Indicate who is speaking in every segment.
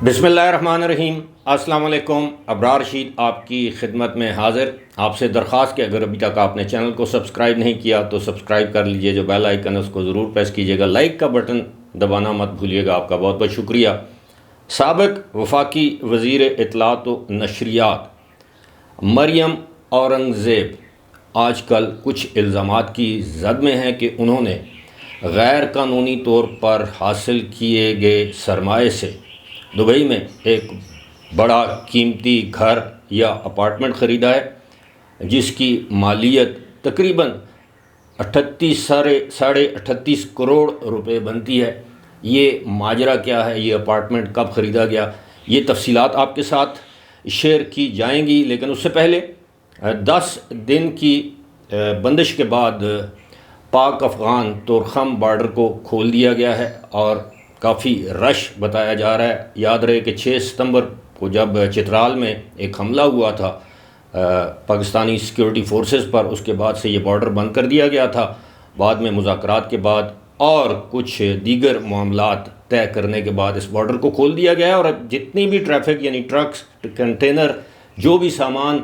Speaker 1: بسم اللہ الرحمن الرحیم۔ السلام علیکم۔ ابرار رشید آپ کی خدمت میں حاضر۔ آپ سے درخواست کہ اگر ابھی تک آپ نے چینل کو سبسکرائب نہیں کیا تو سبسکرائب کر لیجئے، جو بیل آئیکن ہے اس کو ضرور پریس کیجئے گا، لائک کا بٹن دبانا مت بھولیے گا۔ آپ کا بہت بہت شکریہ۔ سابق وفاقی وزیر اطلاعات و نشریات مریم اورنگزیب آج کل کچھ الزامات کی زد میں ہیں کہ انہوں نے غیر قانونی طور پر حاصل کیے گئے سرمایے سے دبئی میں ایک بڑا قیمتی گھر یا اپارٹمنٹ خریدا ہے، جس کی مالیت تقریباً 38 کروڑ روپے بنتی ہے۔ یہ ماجرا کیا ہے، یہ اپارٹمنٹ کب خریدا گیا، یہ تفصیلات آپ کے ساتھ شیئر کی جائیں گی، لیکن اس سے پہلے 10 دن کی بندش کے بعد پاک افغان طورخم بارڈر کو کھول دیا گیا ہے اور کافی رش بتایا جا رہا ہے۔ یاد رہے کہ 6 ستمبر کو جب چترال میں ایک حملہ ہوا تھا پاکستانی سیکیورٹی فورسز پر، اس کے بعد سے یہ بارڈر بند کر دیا گیا تھا۔ بعد میں مذاکرات کے بعد اور کچھ دیگر معاملات طے کرنے کے بعد اس بارڈر کو کھول دیا گیا ہے، اور اب جتنی بھی ٹریفک یعنی ٹرکس، کنٹینر، جو بھی سامان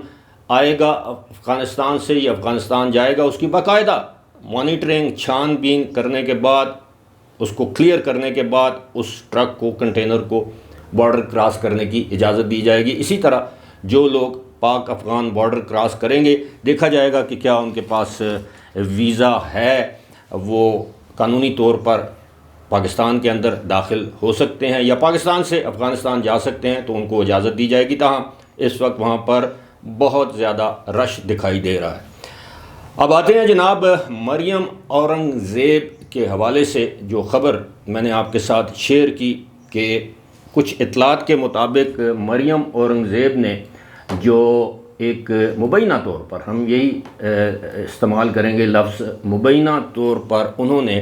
Speaker 1: آئے گا افغانستان سے یا افغانستان جائے گا، اس کی باقاعدہ مانیٹرنگ، چھان بین کرنے کے بعد، اس کو کلیئر کرنے کے بعد اس ٹرک کو، کنٹینر کو بارڈر کراس کرنے کی اجازت دی جائے گی۔ اسی طرح جو لوگ پاک افغان بارڈر کراس کریں گے، دیکھا جائے گا کہ کیا ان کے پاس ویزا ہے، وہ قانونی طور پر پاکستان کے اندر داخل ہو سکتے ہیں یا پاکستان سے افغانستان جا سکتے ہیں، تو ان کو اجازت دی جائے گی۔ تاہم اس وقت وہاں پر بہت زیادہ رش دکھائی دے رہا ہے۔ اب آتے ہیں جناب مریم اورنگزیب کے حوالے سے جو خبر میں نے آپ کے ساتھ شیئر کی کہ کچھ اطلاعات کے مطابق مریم اورنگزیب نے جو ایک مبینہ طور پر، ہم یہی استعمال کریں گے لفظ مبینہ طور پر، انہوں نے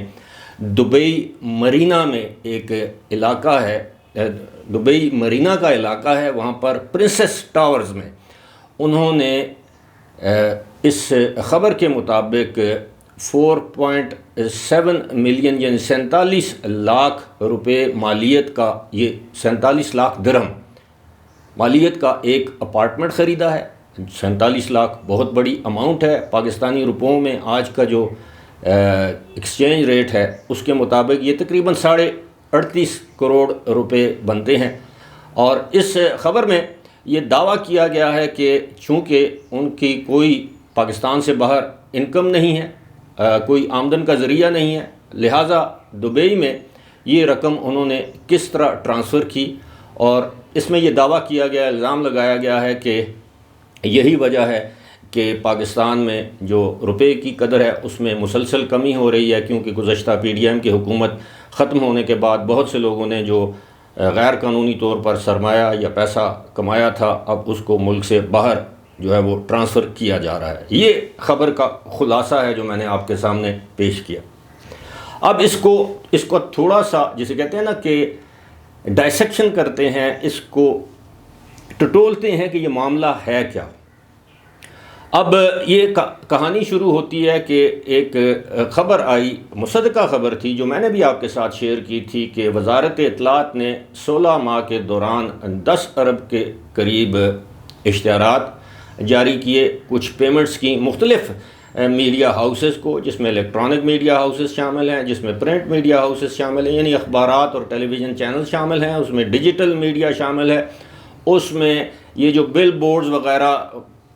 Speaker 1: دبئی مرینا میں ایک علاقہ ہے، دبئی مرینا کا علاقہ ہے، وہاں پر پرنسس ٹاورز میں انہوں نے اس خبر کے مطابق 4.7 ملین یعنی 47 لاکھ روپے مالیت کا، یہ 47 لاکھ درہم مالیت کا ایک اپارٹمنٹ خریدا ہے۔ 47 لاکھ بہت بڑی اماؤنٹ ہے پاکستانی روپوں میں۔ آج کا جو ایکسچینج ریٹ ہے اس کے مطابق یہ تقریباً 38.5 کروڑ روپے بنتے ہیں، اور اس خبر میں یہ دعویٰ کیا گیا ہے کہ چونکہ ان کی کوئی پاکستان سے باہر انکم نہیں ہے، کوئی آمدن کا ذریعہ نہیں ہے، لہٰذا دبئی میں یہ رقم انہوں نے کس طرح ٹرانسفر کی، اور اس میں یہ دعویٰ کیا گیا، الزام لگایا گیا ہے کہ یہی وجہ ہے کہ پاکستان میں جو روپے کی قدر ہے اس میں مسلسل کمی ہو رہی ہے، کیونکہ گزشتہ PDM کی حکومت ختم ہونے کے بعد بہت سے لوگوں نے جو غیر قانونی طور پر سرمایہ یا پیسہ کمایا تھا، اب اس کو ملک سے باہر جو ہے وہ ٹرانسفر کیا جا رہا ہے۔ یہ خبر کا خلاصہ ہے جو میں نے آپ کے سامنے پیش کیا۔ اب اس کو تھوڑا سا جسے کہتے ہیں نا کہ ڈائسیکشن کرتے ہیں، اس کو ٹٹولتے ہیں کہ یہ معاملہ ہے کیا۔ اب یہ کہانی شروع ہوتی ہے کہ ایک خبر آئی، مصدقہ خبر تھی جو میں نے بھی آپ کے ساتھ شیئر کی تھی، کہ وزارت اطلاعات نے 16 ماہ کے دوران 10 ارب کے قریب اشتہارات جاری کیے، کچھ پیمنٹس کی مختلف میڈیا ہاؤسز کو، جس میں الیکٹرانک میڈیا ہاؤسز شامل ہیں، جس میں پرنٹ میڈیا ہاؤسز شامل ہیں، یعنی اخبارات اور ٹیلی ویژن چینل شامل ہیں، اس میں ڈیجیٹل میڈیا شامل ہے، اس میں یہ جو بل بورڈز وغیرہ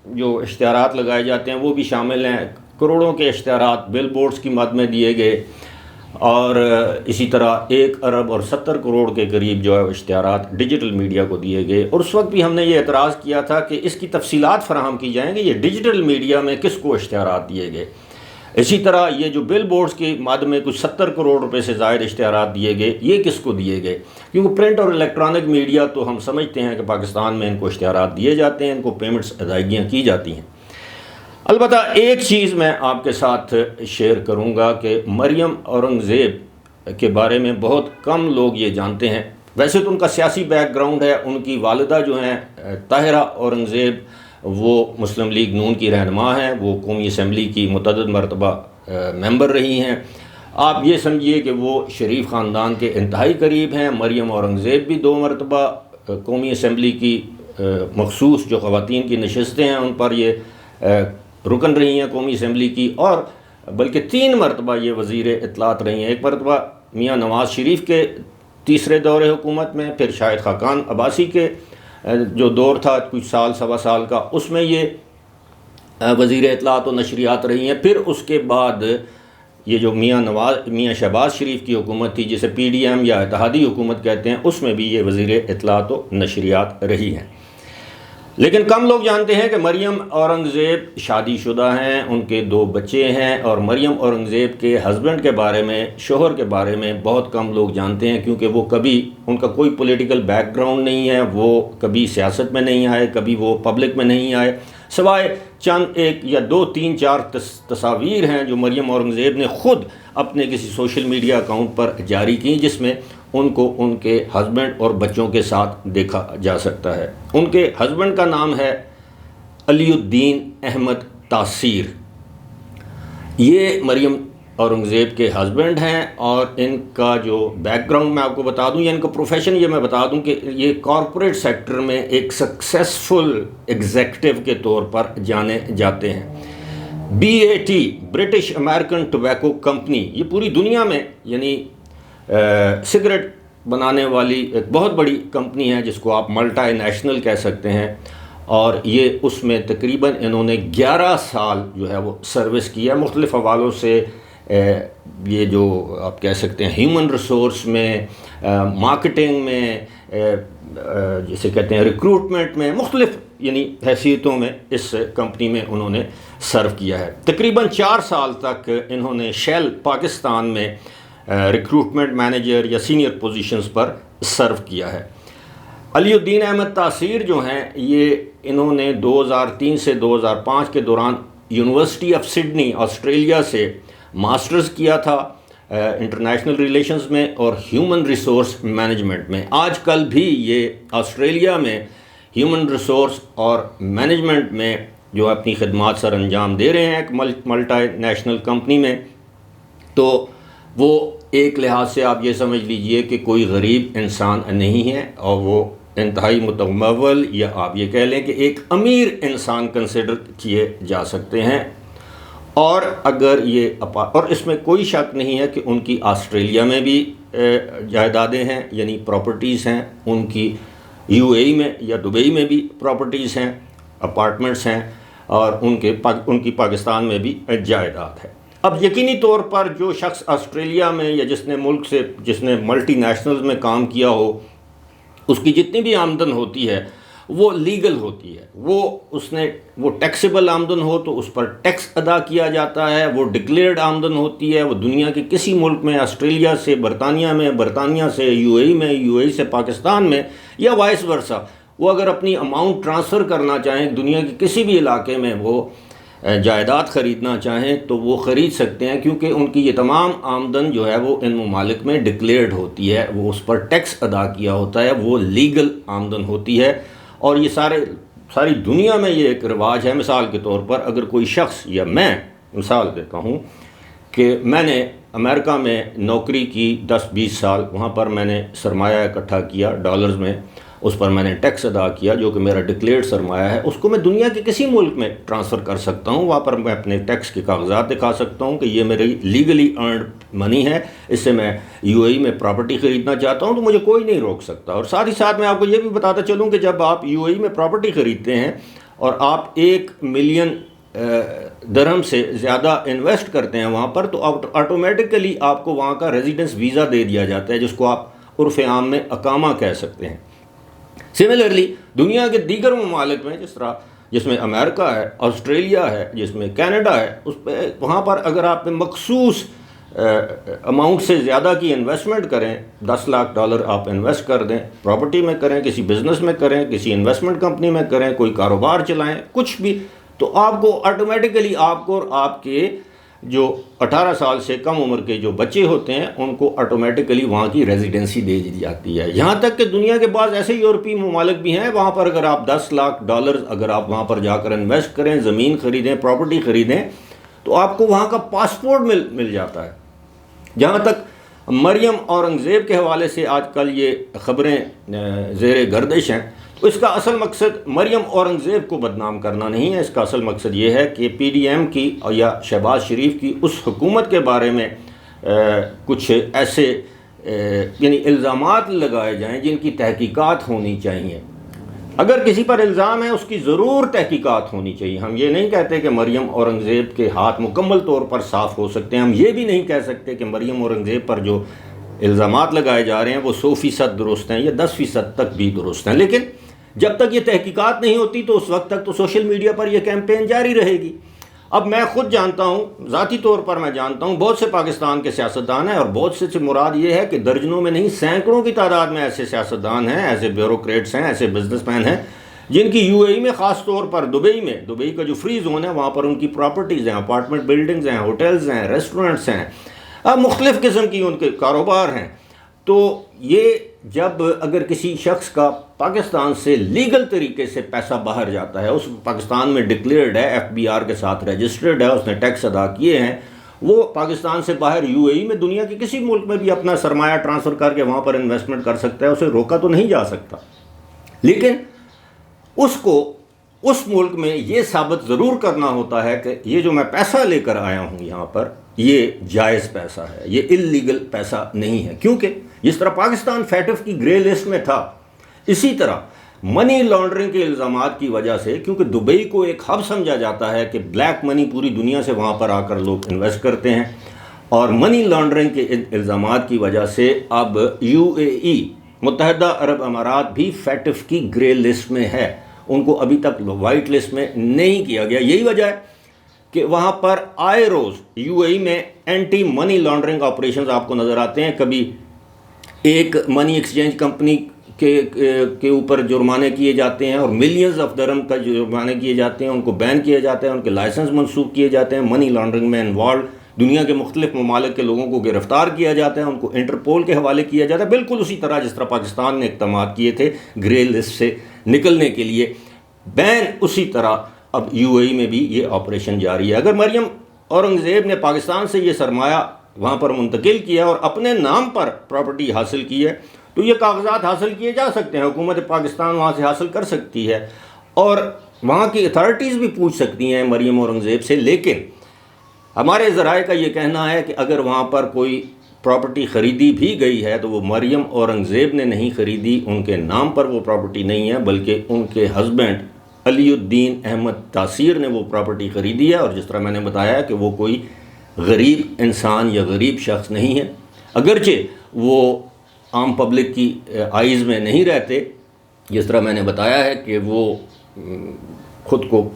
Speaker 1: جو اشتہارات لگائے جاتے ہیں وہ بھی شامل ہیں۔ کروڑوں کے اشتہارات بل بورڈز کی مد میں دیے گئے، اور اسی طرح 1 ارب اور 70 کروڑ کے قریب جو ہے اشتہارات ڈیجیٹل میڈیا کو دیے گئے، اور اس وقت بھی ہم نے یہ اعتراض کیا تھا کہ اس کی تفصیلات فراہم کی جائیں گے، یہ ڈیجیٹل میڈیا میں کس کو اشتہارات دیے گئے۔ اسی طرح یہ جو بل بورڈز کی مد میں کچھ 70 کروڑ روپے سے زائد اشتہارات دیے گئے، یہ کس کو دیے گئے، کیونکہ پرنٹ اور الیکٹرانک میڈیا تو ہم سمجھتے ہیں کہ پاکستان میں ان کو اشتہارات دیے جاتے ہیں، ان کو پیمنٹس ادائیگیاں کی جاتی ہیں۔ البتہ ایک چیز میں آپ کے ساتھ شیئر کروں گا کہ مریم اورنگزیب کے بارے میں بہت کم لوگ یہ جانتے ہیں۔ ویسے تو ان کا سیاسی بیک گراؤنڈ ہے، ان کی والدہ جو ہیں طاہرہ اورنگزیب، وہ مسلم لیگ نون کی رہنما ہیں، وہ قومی اسمبلی کی متعدد مرتبہ ممبر رہی ہیں، آپ یہ سمجھیے کہ وہ شریف خاندان کے انتہائی قریب ہیں۔ مریم اورنگزیب بھی 2 مرتبہ قومی اسمبلی کی مخصوص جو خواتین کی نشستیں ہیں ان پر یہ رکن رہی ہیں قومی اسمبلی کی، اور بلکہ 3 مرتبہ یہ وزیر اطلاعات رہی ہیں۔ 1 مرتبہ میاں نواز شریف کے تیسرے دور حکومت میں، پھر شاہد خاقان عباسی کے جو دور تھا کچھ سال سوا سال کا، اس میں یہ وزیر اطلاعات و نشریات رہی ہیں۔ پھر اس کے بعد یہ جو میاں شہباز شریف کی حکومت تھی جسے پی ڈی ایم یا اتحادی حکومت کہتے ہیں، اس میں بھی یہ وزیر اطلاعات و نشریات رہی ہیں۔ لیکن کم لوگ جانتے ہیں کہ مریم اورنگزیب شادی شدہ ہیں، ان کے 2 بچے ہیں، اور مریم اورنگزیب کے ہسبینڈ کے بارے میں، شوہر کے بارے میں بہت کم لوگ جانتے ہیں، کیونکہ وہ کبھی، ان کا کوئی پولیٹیکل بیک گراؤنڈ نہیں ہے، وہ کبھی سیاست میں نہیں آئے، کبھی وہ پبلک میں نہیں آئے، سوائے چند 1 یا 2 3 4 تصاویر ہیں جو مریم اورنگزیب نے خود اپنے کسی سوشل میڈیا اکاؤنٹ پر جاری کی، جس میں ان کو ان کے ہسبینڈ اور بچوں کے ساتھ دیکھا جا سکتا ہے۔ ان کے ہسبینڈ کا نام ہے علی الدین احمد تاثیر، یہ مریم اورنگزیب کے ہسبینڈ ہیں، اور ان کا جو بیک گراؤنڈ میں آپ کو بتا دوں، یا ان کا پروفیشن یہ میں بتا دوں کہ یہ کارپوریٹ سیکٹر میں ایک سکسیسفل ایگزیکٹو کے طور پر جانے جاتے ہیں۔ BAT British American tobacco company, یہ پوری دنیا میں یعنی سگریٹ بنانے والی ایک بہت بڑی کمپنی ہے، جس کو آپ ملٹی نیشنل کہہ سکتے ہیں، اور یہ اس میں تقریباً انہوں نے 11 سال جو ہے وہ سروس کیا مختلف حوالوں سے۔ یہ جو آپ کہہ سکتے ہیں ہیومن ریسورس میں، مارکیٹنگ میں، جسے کہتے ہیں ریکروٹمنٹ میں، مختلف یعنی حیثیتوں میں اس کمپنی میں انہوں نے سرو کیا ہے۔ تقریباً 4 سال تک انہوں نے شیل پاکستان میں ریکروٹمنٹ مینیجر یا سینئر پوزیشنز پر سرو کیا ہے۔ علی الدین احمد تاثیر جو ہیں، یہ انہوں نے 2003 سے 2005 کے دوران یونیورسٹی آف سڈنی آسٹریلیا سے ماسٹرز کیا تھا انٹرنیشنل ریلیشنز میں اور ہیومن ریسورس مینجمنٹ میں۔ آج کل بھی یہ آسٹریلیا میں ہیومن ریسورس اور مینجمنٹ میں جو اپنی خدمات سر انجام دے رہے ہیں ایک ملٹی نیشنل کمپنی میں۔ تو وہ ایک لحاظ سے آپ یہ سمجھ لیجئے کہ کوئی غریب انسان نہیں ہے، اور وہ انتہائی متمول، یا آپ یہ کہہ لیں کہ ایک امیر انسان کنسیڈر کیے جا سکتے ہیں۔ اور اگر یہ اور اس میں کوئی شک نہیں ہے کہ ان کی آسٹریلیا میں بھی جائیدادیں ہیں، یعنی پراپرٹیز ہیں، ان کی UAE میں یا دبئی میں بھی پراپرٹیز ہیں، اپارٹمنٹس ہیں، اور ان کی پاکستان میں بھی جائیداد ہے۔ اب یقینی طور پر جو شخص آسٹریلیا میں یا جس نے ملٹی نیشنلز میں کام کیا ہو، اس کی جتنی بھی آمدن ہوتی ہے وہ لیگل ہوتی ہے، وہ ٹیکسیبل آمدن ہو تو اس پر ٹیکس ادا کیا جاتا ہے، وہ ڈکلیئرڈ آمدن ہوتی ہے، وہ دنیا کے کسی ملک میں، آسٹریلیا سے برطانیہ میں، برطانیہ سے UAE میں، UAE سے پاکستان میں، یا وائس ورسا، وہ اگر اپنی اماؤنٹ ٹرانسفر کرنا چاہیں دنیا کے کسی بھی علاقے میں، وہ جائیداد خریدنا چاہیں تو وہ خرید سکتے ہیں، کیونکہ ان کی یہ تمام آمدن جو ہے وہ ان ممالک میں ڈکلیئرڈ ہوتی ہے، وہ اس پر ٹیکس ادا کیا ہوتا ہے، وہ لیگل آمدن ہوتی ہے۔ اور یہ ساری دنیا میں یہ ایک رواج ہے۔ مثال کے طور پر اگر کوئی شخص، یا میں مثال دیتا ہوں کہ میں نے امریکہ میں نوکری کی 10-20 سال، وہاں پر میں نے سرمایہ اکٹھا کیا ڈالرز میں، اس پر میں نے ٹیکس ادا کیا جو کہ میرا ڈکلیئرڈ سرمایہ ہے، اس کو میں دنیا کے کسی ملک میں ٹرانسفر کر سکتا ہوں، وہاں پر میں اپنے ٹیکس کے کاغذات دکھا سکتا ہوں کہ یہ میری لیگلی ارنڈ منی ہے، اس سے میں UAE میں پراپرٹی خریدنا چاہتا ہوں تو مجھے کوئی نہیں روک سکتا۔ اور ساتھ ہی ساتھ میں آپ کو یہ بھی بتاتا چلوں کہ جب آپ UAE میں پراپرٹی خریدتے ہیں اور آپ 1 ملین درہم سے زیادہ انویسٹ کرتے ہیں وہاں پر، تو آٹومیٹکلی آپ کو وہاں کا ریزیڈنس ویزا دے دیا جاتا ہے، جس کو آپ عرف عام میں اقامہ کہہ سکتے ہیں۔ سملرلی دنیا کے دیگر ممالک میں، جس میں امریکہ ہے، آسٹریلیا ہے، جس میں کینیڈا ہے، وہاں پر اگر آپ مخصوص اماؤنٹ سے زیادہ کی انویسٹمنٹ کریں، $10 لاکھ آپ انویسٹ کر دیں، پراپرٹی میں کریں، کسی بزنس میں کریں، کسی انویسٹمنٹ کمپنی میں کریں، کوئی کاروبار چلائیں، کچھ بھی، تو آپ کو آٹومیٹکلی آپ کو اور آپ کے جو 18 سال سے کم عمر کے جو بچے ہوتے ہیں ان کو آٹومیٹکلی وہاں کی ریزیڈنسی دے دی جاتی ہے۔ یہاں تک کہ دنیا کے بعض ایسے یورپی ممالک بھی ہیں، وہاں پر اگر آپ $10 لاکھ اگر آپ وہاں پر جا کر انویسٹ کریں، زمین خریدیں، پراپرٹی خریدیں، تو آپ کو وہاں کا پاسپورٹ مل جاتا ہے۔ جہاں تک مریم اورنگزیب کے حوالے سے آج کل یہ خبریں زیر گردش ہیں، تو اس کا اصل مقصد مریم اورنگزیب کو بدنام کرنا نہیں ہے، اس کا اصل مقصد یہ ہے کہ پی ڈی ایم کی یا شہباز شریف کی اس حکومت کے بارے میں کچھ ایسے یعنی الزامات لگائے جائیں جن کی تحقیقات ہونی چاہیے۔ اگر کسی پر الزام ہے اس کی ضرور تحقیقات ہونی چاہیے۔ ہم یہ نہیں کہتے کہ مریم اورنگزیب کے ہاتھ مکمل طور پر صاف ہو سکتے ہیں، ہم یہ بھی نہیں کہہ سکتے کہ مریم اورنگزیب پر جو الزامات لگائے جا رہے ہیں وہ 100% درست ہیں یا 10% تک بھی درست ہیں، لیکن جب تک یہ تحقیقات نہیں ہوتی تو اس وقت تک تو سوشل میڈیا پر یہ کیمپین جاری رہے گی۔ اب میں خود جانتا ہوں، ذاتی طور پر میں جانتا ہوں، بہت سے پاکستان کے سیاستدان ہیں، اور بہت سے مراد یہ ہے کہ درجنوں میں نہیں سینکڑوں کی تعداد میں ایسے سیاستدان ہیں، ایسے بیوروکریٹس ہیں، ایسے بزنس مین ہیں جن کی یو اے ای میں، خاص طور پر دبئی کا جو فری زون ہے وہاں پر ان کی پراپرٹیز ہیں، اپارٹمنٹ بلڈنگز ہیں، ہوٹلز ہیں، ریسٹورنٹس ہیں، اب مختلف قسم کی ان کے کاروبار ہیں۔ تو یہ جب اگر کسی شخص کا پاکستان سے لیگل طریقے سے پیسہ باہر جاتا ہے، اس پاکستان میں ڈکلیئرڈ ہے، ایف بی آر کے ساتھ رجسٹرڈ ہے، اس نے ٹیکس ادا کیے ہیں، وہ پاکستان سے باہر یو اے ای میں دنیا کے کسی ملک میں بھی اپنا سرمایہ ٹرانسفر کر کے وہاں پر انویسٹمنٹ کر سکتا ہے، اسے روکا تو نہیں جا سکتا، لیکن اس کو اس ملک میں یہ ثابت ضرور کرنا ہوتا ہے کہ یہ جو میں پیسہ لے کر آیا ہوں یہاں پر یہ جائز پیسہ ہے، یہ اللیگل پیسہ نہیں ہے، کیونکہ جس طرح پاکستان فیٹف کی گرے لسٹ میں تھا، اسی طرح منی لانڈرنگ کے الزامات کی وجہ سے، کیونکہ دبئی کو ایک ہب سمجھا جاتا ہے کہ بلیک منی پوری دنیا سے وہاں پر آ کر لوگ انویسٹ کرتے ہیں، اور منی لانڈرنگ کے الزامات کی وجہ سے اب یو اے ای متحدہ عرب امارات بھی فیٹف کی گرے لسٹ میں ہے، ان کو ابھی تک وائٹ لسٹ میں نہیں کیا گیا۔ یہی وجہ ہے کہ وہاں پر آئے روز یو اے ای میں اینٹی منی لانڈرنگ آپریشنز آپ کو نظر آتے ہیں، کبھی ایک منی ایکسچینج کمپنی کے اوپر جرمانے کیے جاتے ہیں اور ملینز آف درہم کا جرمانے کیے جاتے ہیں، ان کو بین کیا جاتا ہے، ان کے لائسنس منسوخ کیے جاتے ہیں، منی لانڈرنگ میں انوالوڈ دنیا کے مختلف ممالک کے لوگوں کو گرفتار کیا جاتا ہے، ان کو انٹرپول کے حوالے کیا جاتا ہے، بالکل اسی طرح جس طرح پاکستان نے اقدامات کیے تھے گرے لسٹ سے نکلنے کے لیے بین، اسی طرح اب یو اے ای میں بھی یہ آپریشن جاری ہے۔ اگر مریم اورنگزیب نے پاکستان سے یہ سرمایہ وہاں پر منتقل کیا اور اپنے نام پر پراپرٹی حاصل کی ہے تو یہ کاغذات حاصل کیے جا سکتے ہیں، حکومت پاکستان وہاں سے حاصل کر سکتی ہے اور وہاں کی اتھارٹیز بھی پوچھ سکتی ہیں مریم اورنگزیب سے، لیکن ہمارے ذرائع کا یہ کہنا ہے کہ اگر وہاں پر کوئی پراپرٹی خریدی بھی گئی ہے تو وہ مریم اورنگزیب نے نہیں خریدی، ان کے نام پر وہ پراپرٹی نہیں ہے، بلکہ ان کے ہسبینڈ علی الدین احمد تاثیر نے وہ پراپرٹی خریدی ہے، اور جس طرح میں نے بتایا کہ وہ کوئی غریب انسان یا غریب شخص نہیں ہے، اگرچہ وہ عام پبلک کی آئیز میں نہیں رہتے، جس طرح میں نے بتایا ہے کہ وہ خود کو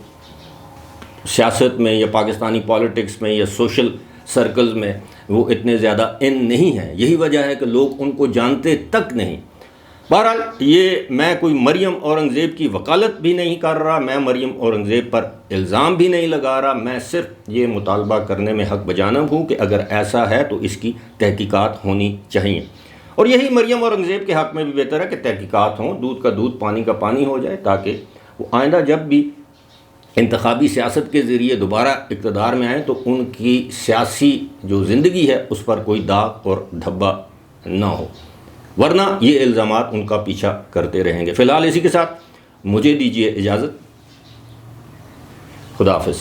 Speaker 1: سیاست میں یا پاکستانی پالیٹکس میں یا سوشل سرکلز میں وہ اتنے زیادہ ان نہیں ہیں، یہی وجہ ہے کہ لوگ ان کو جانتے تک نہیں۔ بہرحال یہ میں کوئی مریم اورنگزیب کی وکالت بھی نہیں کر رہا، میں مریم اورنگزیب پر الزام بھی نہیں لگا رہا، میں صرف یہ مطالبہ کرنے میں حق بجانب ہوں کہ اگر ایسا ہے تو اس کی تحقیقات ہونی چاہیے، اور یہی مریم اورنگزیب کے حق میں بھی بہتر ہے کہ تحقیقات ہوں، دودھ کا دودھ پانی کا پانی ہو جائے، تاکہ وہ آئندہ جب بھی انتخابی سیاست کے ذریعے دوبارہ اقتدار میں آئیں تو ان کی سیاسی جو زندگی ہے اس پر کوئی داغ اور دھبا نہ ہو، ورنہ یہ الزامات ان کا پیچھا کرتے رہیں گے۔ فی الحال اسی کے ساتھ مجھے دیجیے اجازت، خدا حافظ۔